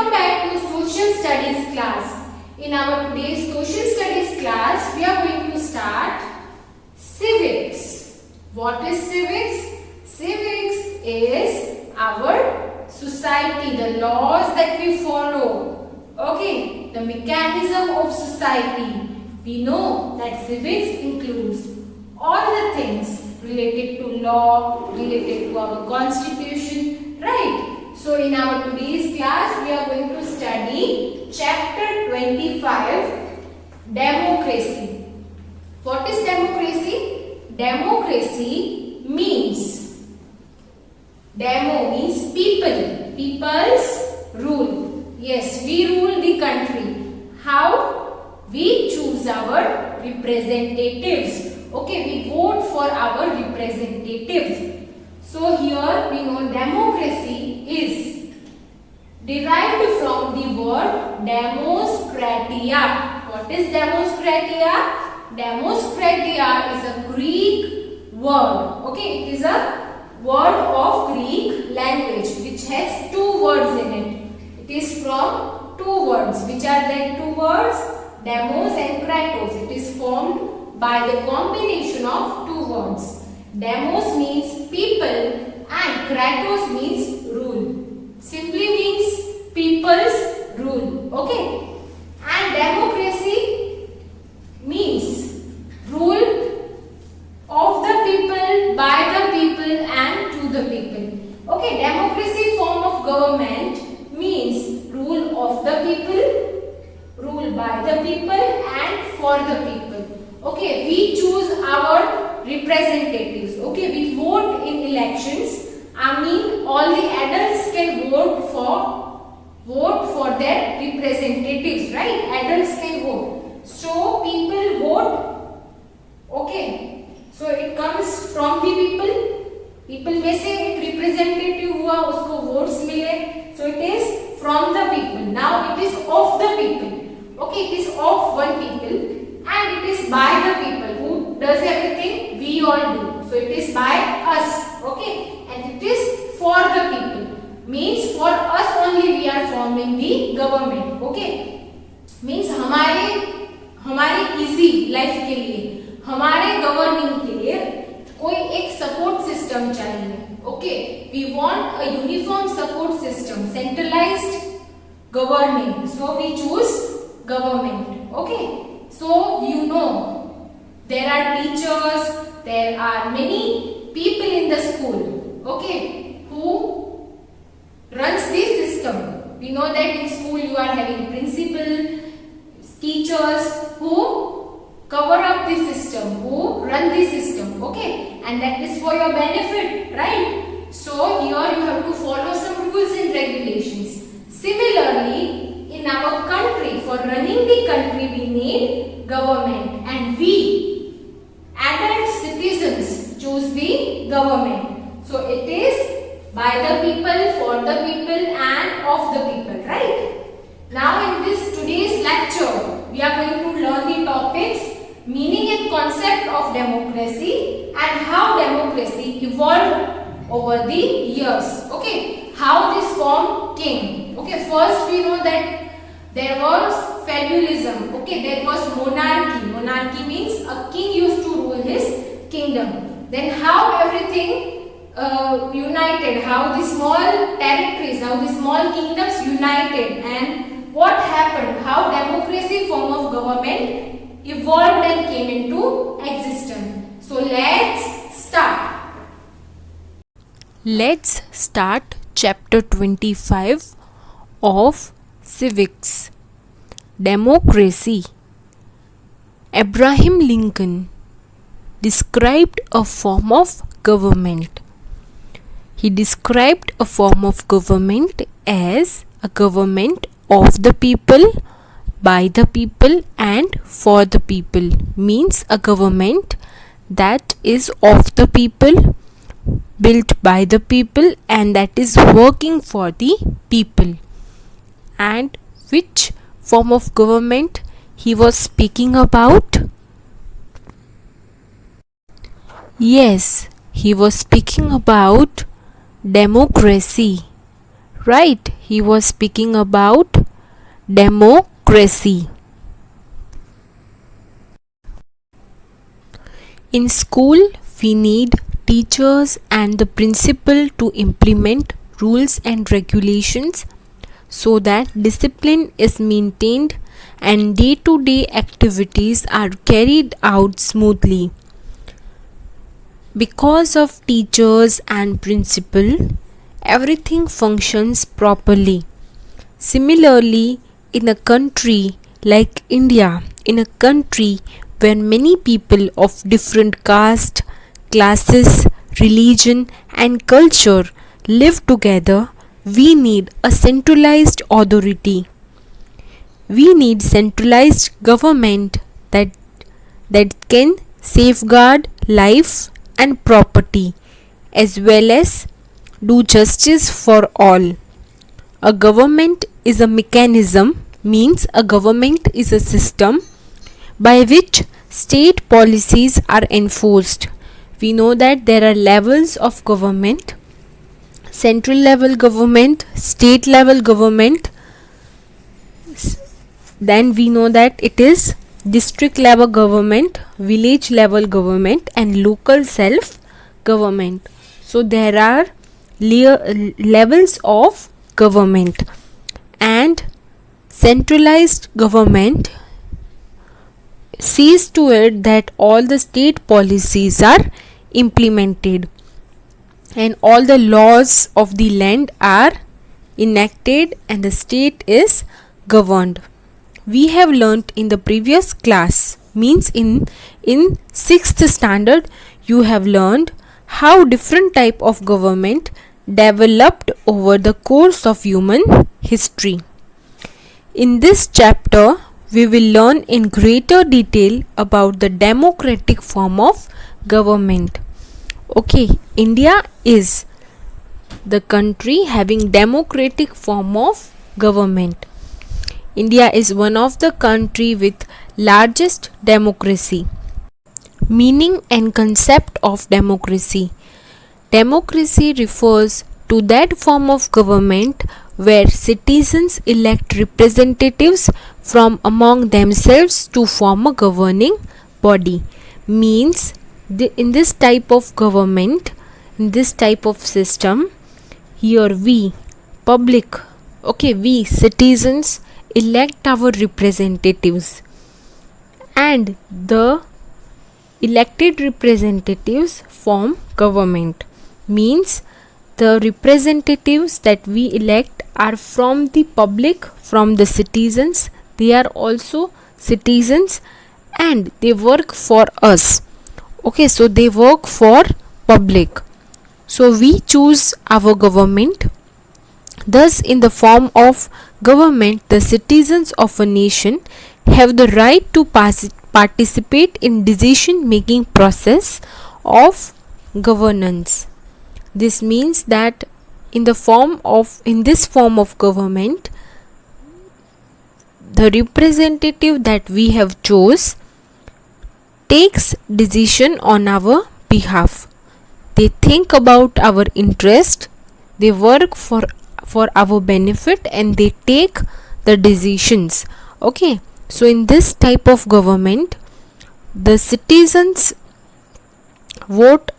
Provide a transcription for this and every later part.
Welcome back to Social Studies class. In our today's Social Studies class, we are going to start civics. What is civics? Civics is our society, the laws that we follow. Okay, the mechanism of society. We know that civics includes all the things related to law, related to our constitution, right? So in our today's class, we are going to study chapter 25, democracy. What is democracy? Democracy means, demo means people, people's rule. Yes, we rule the country. How? We choose our representatives. Okay, we vote for our representatives. So here we know democracy is derived from the word demoskratia. What is demoskratia? Demoskratia is a Greek word. Okay, it is a word of Greek language which has two words in it. It is from two words. Which are the two words? Demos and kratos. It is formed by the combination of two words. Demos means people and kratos means rule. Simply means people's rule. Okay. And democracy means rule of the people, by the people and to the people. Okay. Democracy form of government means rule of the people, rule by the people and for the people. Okay. We choose our representatives. Okay, we vote in elections. I mean, all the adults can vote for their representatives, right? Adults can vote. So people vote. Okay, so it comes from the people. People में से एक representative हुआ, उसको votes मिले. So it is from the people. Now it is of the people. Okay, it is of one people. And it is by the people. Who does everything? We all do. So it is by us. Okay. And it is for the people. Means for us only we are forming the government. Okay. Means हमारे easy life के लिए, हमारे governing के लिए कोई एक support system चाहिए. Okay. We want a uniform support system, centralized governing. So we choose government. Okay. So you know there are teachers, there are many people in the school, okay, who runs this system. We know that in school you are having principal, teachers who cover up the system, who run the system, okay, and that is for your benefit, right? So here you have to follow some rules and regulations. Similarly, in our country, for running the country, we need government, and we, adult citizens, choose the government. So it is by the people, for the people, and of the people, right? Now in this today's lecture, we are going to learn the topics, meaning and concept of democracy, and how democracy evolved over the years. Okay, how this form came. Okay, first we know that there was feudalism. Okay, there was monarchy. Monarchy means a king used to rule his kingdom. Then how everything united, how the small territories, how the small kingdoms united, and what happened, how democracy form of government evolved and came into existence. So let's start. Let's start chapter 25 of Civics. Democracy. Abraham Lincoln described a form of government. He described a form of government as a government of the people, by the people and for the people. Means a government that is of the people, built by the people, and that is working for the people. And which form of government he was speaking about? Yes, he was speaking about democracy. Right, he was speaking about democracy. In school, we need teachers and the principal to implement rules and regulations so that discipline is maintained and day-to-day activities are carried out smoothly. Because of teachers and principal, everything functions properly. Similarly, in a country like India, in a country where many people of different caste, classes, religion and culture live together, we need a centralized authority. We need centralized government that can safeguard life and property as well as do justice for all. A government is a mechanism, means a government is a system by which state policies are enforced. We know that there are levels of government: central level government, state level government, then we know that it is district level government, village level government and local self government. So there are levels of government, and centralized government sees to it that all the state policies are implemented and all the laws of the land are enacted and the state is governed. We have learnt in the previous class, means in 6th standard, you have learned how different type of government developed over the course of human history. In this chapter, we will learn in greater detail about the democratic form of government. Okay, India is the country having democratic form of government. India is one of the country with largest democracy. Meaning and concept of democracy. Democracy refers to that form of government where citizens elect representatives from among themselves to form a governing body. Means in this type of government, in this type of system, here we, public, we citizens elect our representatives, and the elected representatives form government. Means the representatives that we elect are from the public, from the citizens. They are also citizens and they work for us. So they work for public. So we choose our government. Thus, in the form of government, the citizens of a nation have the right to participate in decision making process of governance. This means that in this form of government, the representative that we have chose takes decision on our behalf. They think about our interest, they work for our benefit and they take the decisions. So in this type of government, the citizens vote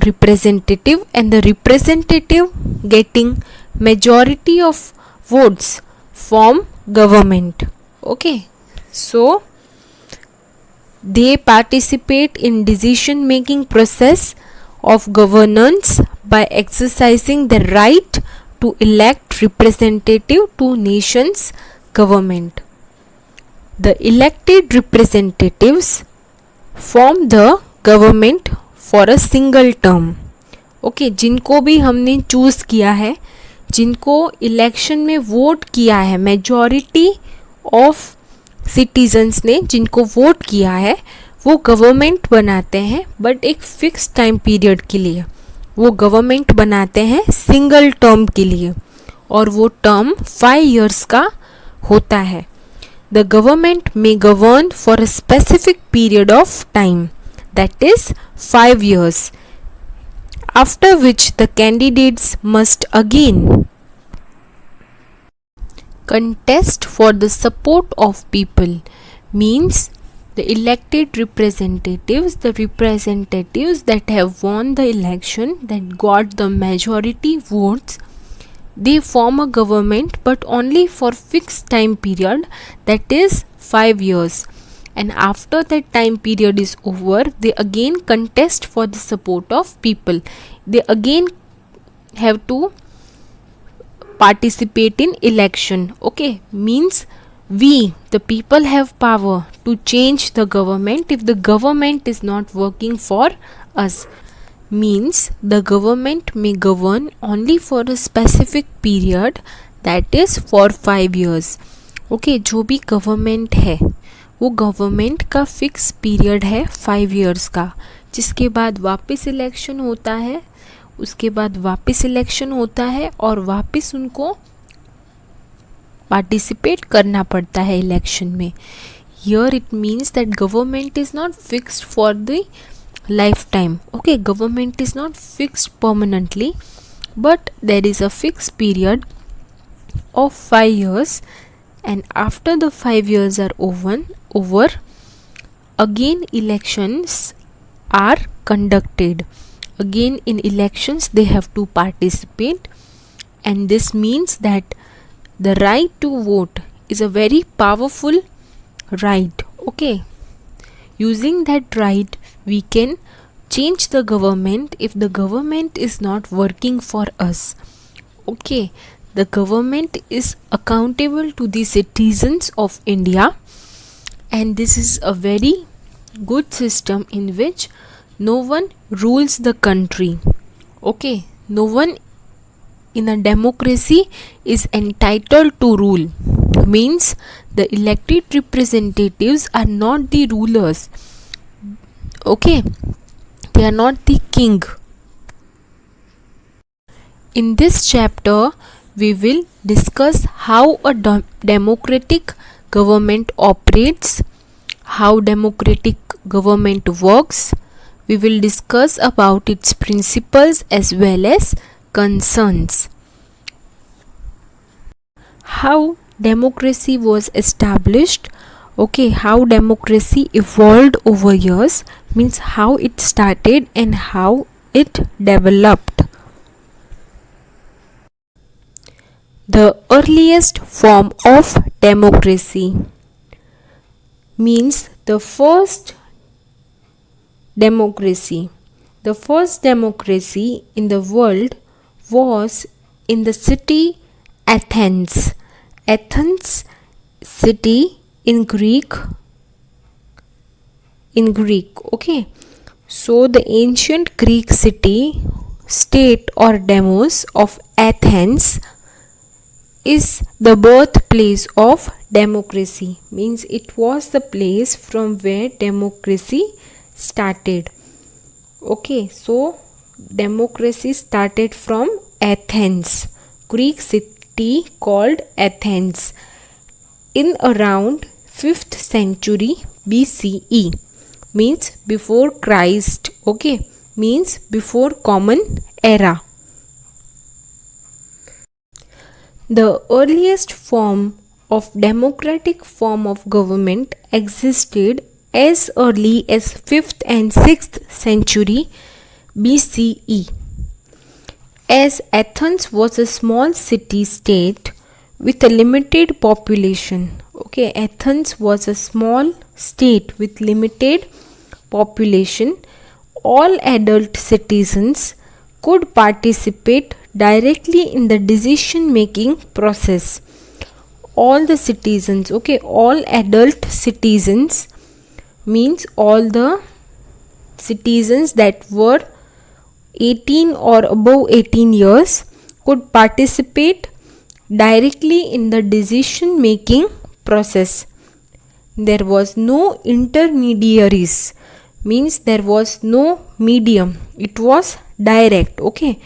representative and the representative getting majority of votes form government. So they participate in decision making process of governance by exercising the right to elect representative to nation's government. The elected representatives form the government for a single term. जिनको भी हमने choose किया है, जिनको election में vote किया है, majority of citizens ने जिनको वोट किया है, वो गवर्नमेंट बनाते हैं, बट एक फिक्स टाइम पीरियड के लिए वो गवर्नमेंट बनाते हैं सिंगल टर्म के लिए, और वो टर्म 5 years का होता है. The government may govern for a specific period of time, that is 5 years, after which the candidates must again contest for the support of people means the elected representatives, the representatives that have won the election, that got the majority votes, they form a government but only for fixed time period, that is 5 years, and after that time period is over, they again contest for the support of people. They again have to participate in election. Okay, means we the people have power to change the government if the government is not working for us. Means the government may govern only for a specific period, that is for 5 years. Okay, जो भी government है वो government का fix period है 5 years का, जिसके बाद वापस इलेक्शन होता है, उसके बाद वापस इलेक्शन होता है और वापस उनको पार्टिसिपेट करना पड़ता है इलेक्शन में. Here it means that government is not fixed for the lifetime. Okay, government is not fixed permanently, but there is a fixed period of 5 years, and after the 5 years are over, again elections are conducted. Again in elections they have to participate, and this means that the right to vote is a very powerful right. Okay, using that right we can change the government if the government is not working for us. Okay, the government is accountable to the citizens of India, and this is a very good system in which no one rules the country. Okay, no one in a democracy is entitled to rule. Means the elected representatives are not the rulers. Okay, they are not the king. In this chapter we will discuss how a democratic government operates, how democratic government works. We will discuss about its principles as well as concerns. How democracy was established. Okay, how democracy evolved over years means how it started and how it developed. The earliest form of democracy means the first democracy. The first democracy in the world was in the city Athens. Athens city in Greek. Okay, so the ancient Greek city state or demos of Athens is the birthplace of democracy. Means it was the place from where democracy started. Okay, so democracy started from Athens, Greek city called Athens, in around 5th century BCE. Means before Christ. Okay, means before common era. The earliest form of democratic form of government existed as early as 5th and 6th century BCE. As Athens was a small city state with a limited population. Okay, Athens was a small state with limited population. All adult citizens could participate directly in the decision making process. All the citizens, okay, all adult citizens means all the citizens that were 18 or above 18 years could participate directly in the decision making process. There was no intermediaries. Means there was no medium. It was direct. Okay,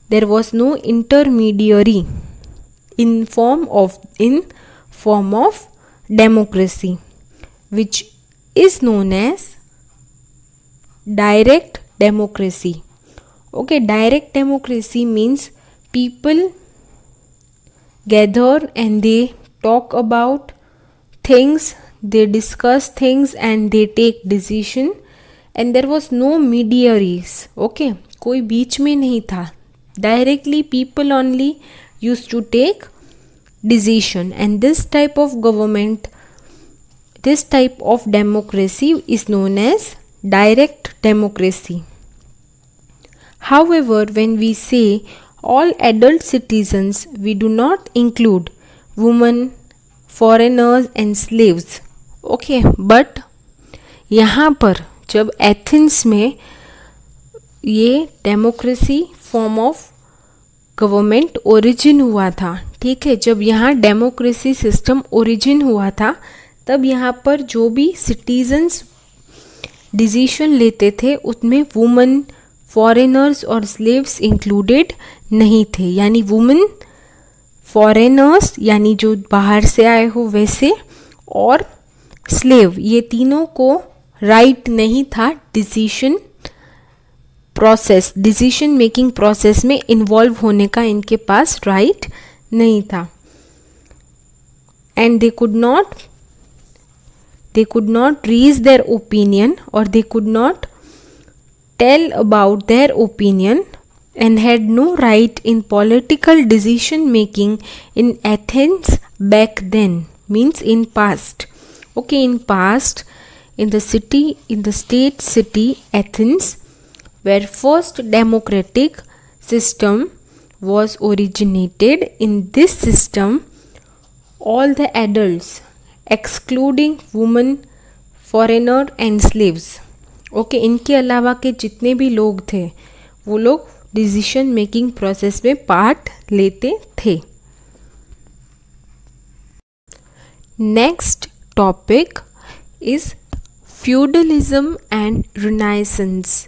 there was no intermediary in form of democracy, which is known as direct democracy. Okay, direct democracy means people gather and they talk about things, they discuss things and they take decision, and there was no mediaries. Okay, कोई बीच में नहीं था. Directly people only used to take decision, and this type of government, this type of democracy is known as direct democracy. However, when we say all adult citizens, we do not include women, foreigners and slaves. Okay, but यहाँ पर जब Athens में ये democracy form of government origin हुआ था, ठीक है, जब यहाँ डेमोक्रेसी सिस्टम ओरिजिन हुआ था, तब यहाँ पर जो भी सिटीजन्स डिसीजन लेते थे उसमें वुमेन, फॉरेनर्स और स्लेव्स इंक्लूडेड नहीं थे. यानी वुमेन, फॉरेनर्स यानी जो बाहर से आए हो वैसे, और स्लेव, ये तीनों को राइट नहीं था decision process, decision making process में इन्वॉल्व होने का इनके पास राइट नहीं था. And they could not raise their opinion, और they could not tell about their opinion, and had no right in political decision making in Athens back then, means in past. Okay, in past, in the state city Athens, where first democratic system was originated. In this system, all the adults, excluding women, foreigner and slaves, okay, इनके अलावा के जितने भी लोग थे वो लोग decision making process में पार्ट लेते थे. Next topic is feudalism and renaissance.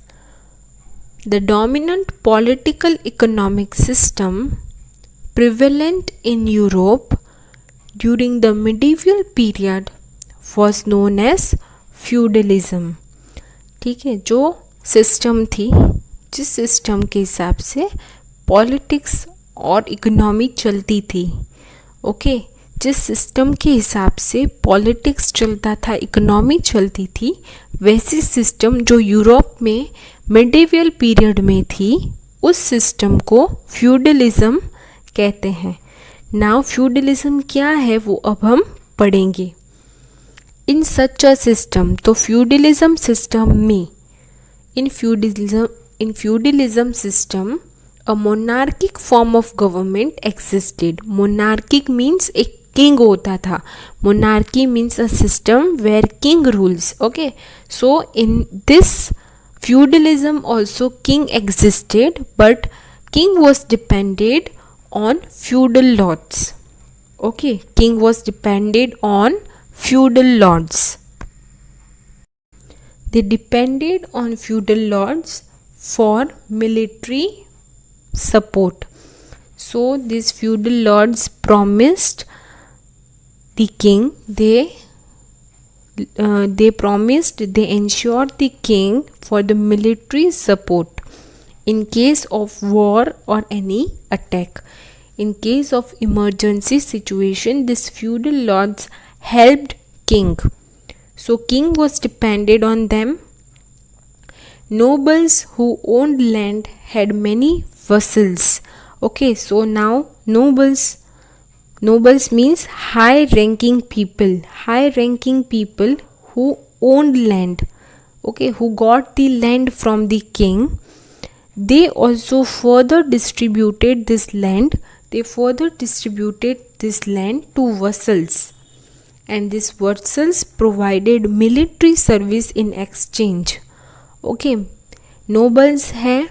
The dominant political economic system prevalent in Europe during the medieval period was known as feudalism. ठीक है, जो सिस्टम थी, जिस सिस्टम के हिसाब से पॉलिटिक्स और इकोनॉमी चलती थी, ओके, जिस सिस्टम के हिसाब से पॉलिटिक्स चलता था, इकोनॉमी चलती थी, वैसी सिस्टम जो यूरोप में मिडिवल पीरियड में थी, उस सिस्टम को फ्यूडलिज्म कहते हैं. नाउ फ्यूडलिज्म क्या है वो अब हम पढ़ेंगे. इन सच अ सिस्टम, तो फ्यूडलिज्म सिस्टम में, in feudalism system a monarchic form of government existed. Monarchic means एक किंग होता था. Monarchy means a system where king rules. Okay, so in this feudalism also king existed, but king was depended on feudal lords. Okay, king was depended on feudal lords. They depended on feudal lords for military support. So these feudal lords promised the king, they ensured the king for the military support in case of war or any attack. In case of emergency situation, these feudal lords helped king. So king was depended on them. Nobles who owned land had many vassals. Okay, so now nobles means high ranking people who owned land, okay, who got the land from the king. They also further distributed this land to vassals, and these vassals provided military service in exchange. Okay, nobles हैं,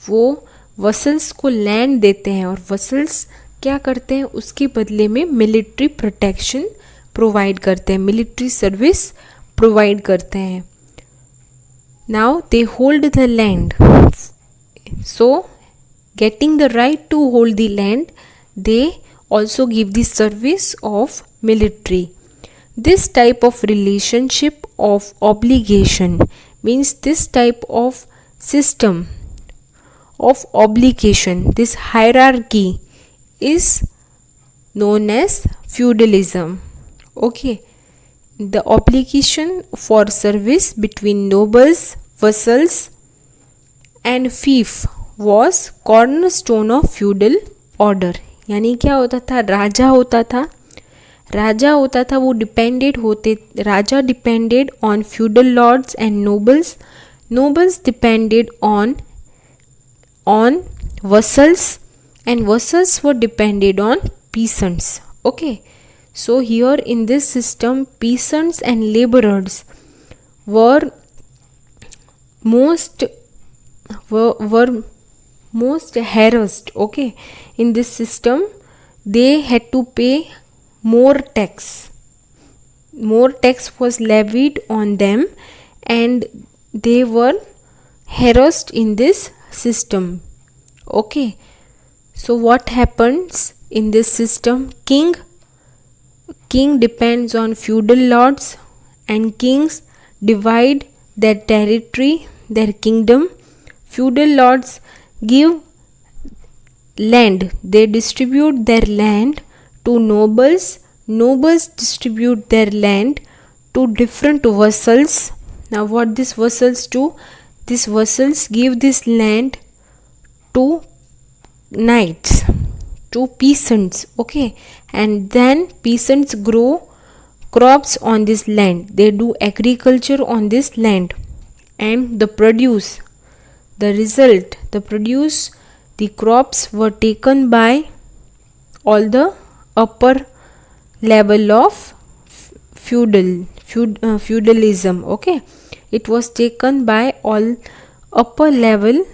वो vessels को land देते हैं, और vessels क्या करते हैं, उसके बदले में मिलिट्री प्रोटेक्शन प्रोवाइड करते हैं, मिलिट्री सर्विस प्रोवाइड करते हैं. Now they hold the land, so getting the right to hold the land, they also give the service of military. This type of relationship of obligation means this type of system of obligation, this hierarchy is known as feudalism. Okay, the obligation for service between nobles, vassals, and fief was cornerstone of feudal order. यानी क्या होता था, राजा होता था, वो राजा depended on feudal lords and nobles depended on vassals, and vassals were depended on peasants. Okay, so here in this system, peasants and laborers were most harassed. Okay, in this system they had to pay more tax was levied on them, and they were harassed in this system. Okay, so what happens in this system? King depends on feudal lords, and kings divide their territory, their kingdom. Feudal lords give land, they distribute their land to nobles distribute their land to different vassals. Now what these vassals do? These vassals give this land to knights, to peasants. Okay, and then peasants grow crops on this land, they do agriculture on this land, and the crops were taken by all the upper level of feudalism. Okay, it was taken by all upper level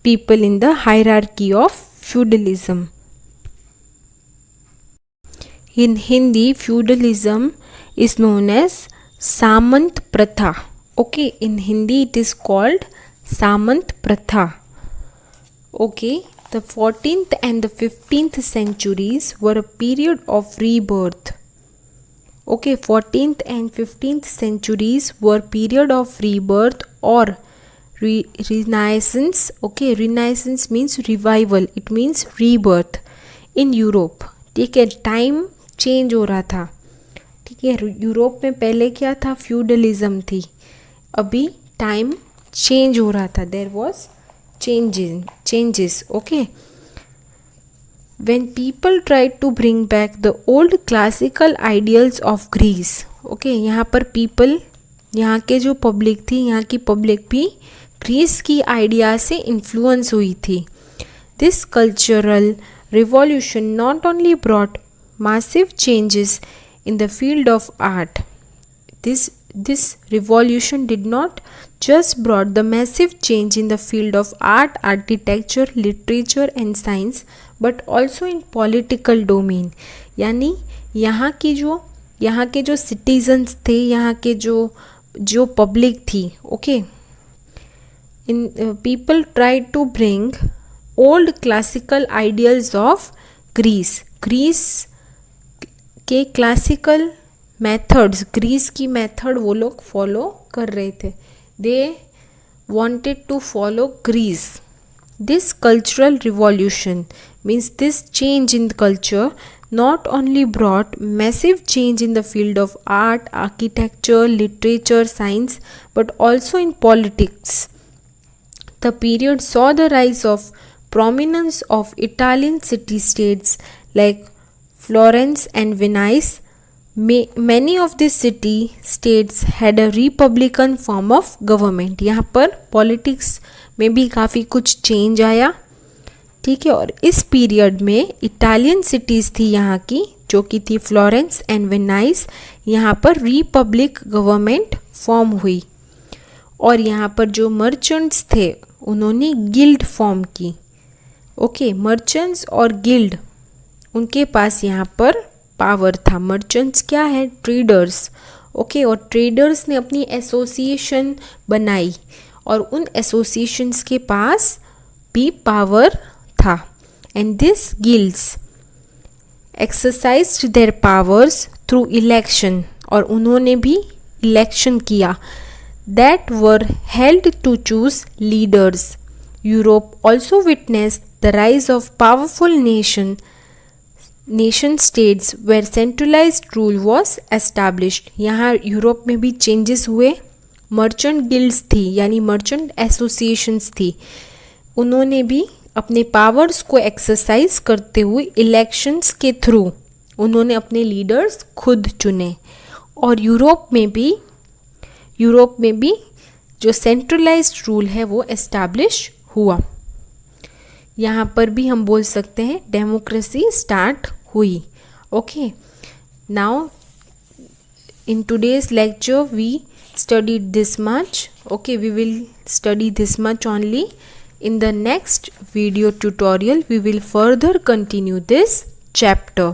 people in the hierarchy of feudalism. In Hindi, feudalism is known as Samant Pratha. Okay, in Hindi it is called Samant Pratha. Okay, the 14th and the 15th centuries were a period of rebirth. Okay, 14th and 15th centuries were period of rebirth or renaissance. Okay, renaissance means revival, it means rebirth in Europe. ठीक है, time change हो रहा था. ठीक है, Europe में पहले क्या था, फ्यूडलिज्म थी, अभी टाइम चेंज हो रहा था. There was changes. Okay, when people tried to bring back the old classical ideals of Greece. Okay, यहाँ पर people, यहाँ के जो पब्लिक थी, यहाँ की पब्लिक भी ग्रीस की आइडिया से इन्फ्लुएंस हुई थी. This cultural revolution not only brought massive changes in the field of art. This revolution did not just brought the massive change in the field of art, architecture, literature and science, but also in political domain. यानी यहाँ के जो citizens थे, यहाँ के जो public थी. Okay, people tried to bring old classical ideals of Greece. के क्लासिकल मेथड्स, ग्रीस की मेथड वो लोग फॉलो कर रहे थे. दे wanted to follow Greece. This cultural revolution means this change in culture not only brought massive change in the field of art, architecture, literature, science, but also in politics. The period saw the rise of prominence of Italian city-states like Florence and Venice. Many of these city-states had a republican form of government. यहाँ पर politics में भी काफ़ी कुछ change आया. ठीक है, और इस पीरियड में इटालियन सिटीज़ थी यहाँ की, जो कि थी फ्लोरेंस एंड वेनाइस. यहाँ पर रिपब्लिक गवर्नमेंट फॉर्म हुई, और यहाँ पर जो मर्चेंट्स थे उन्होंने गिल्ड फॉर्म की. ओके, मर्चेंट्स और गिल्ड, उनके पास यहाँ पर पावर था. मर्चेंट्स क्या है, ट्रेडर्स. ओके, और ट्रेडर्स ने अपनी एसोसिएशन बनाई, और उन एसोसिएशंस के पास भी पावर था. And this guilds exercised there powers through election, और उन्होंने भी इलेक्शन किया. that were held to choose leaders. Europe also witnessed the rise of powerful nation states where centralised rule was established. यहाँ Europe में भी changes हुए। Merchant guilds थी यानी मर्चेंट एसोसिएशंस थी, उन्होंने भी अपने पावर्स को एक्सरसाइज करते हुए इलेक्शंस के थ्रू उन्होंने अपने लीडर्स खुद चुने। और यूरोप में भी जो सेंट्रलाइज्ड रूल है वो एस्टैब्लिश हुआ। यहाँ पर भी हम बोल सकते हैं डेमोक्रेसी स्टार्ट हुई। Okay, now in today's lecture we studied this much. Okay, we will study this much only. In the next video tutorial we will further continue this chapter.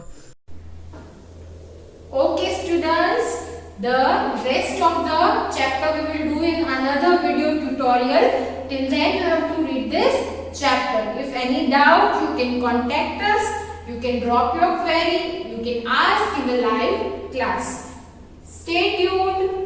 Okay students, the rest of the chapter we will do in another video tutorial. Till then you have to read this chapter. If any doubt you can contact us, you can drop your query, you can ask in the live class. Stay tuned.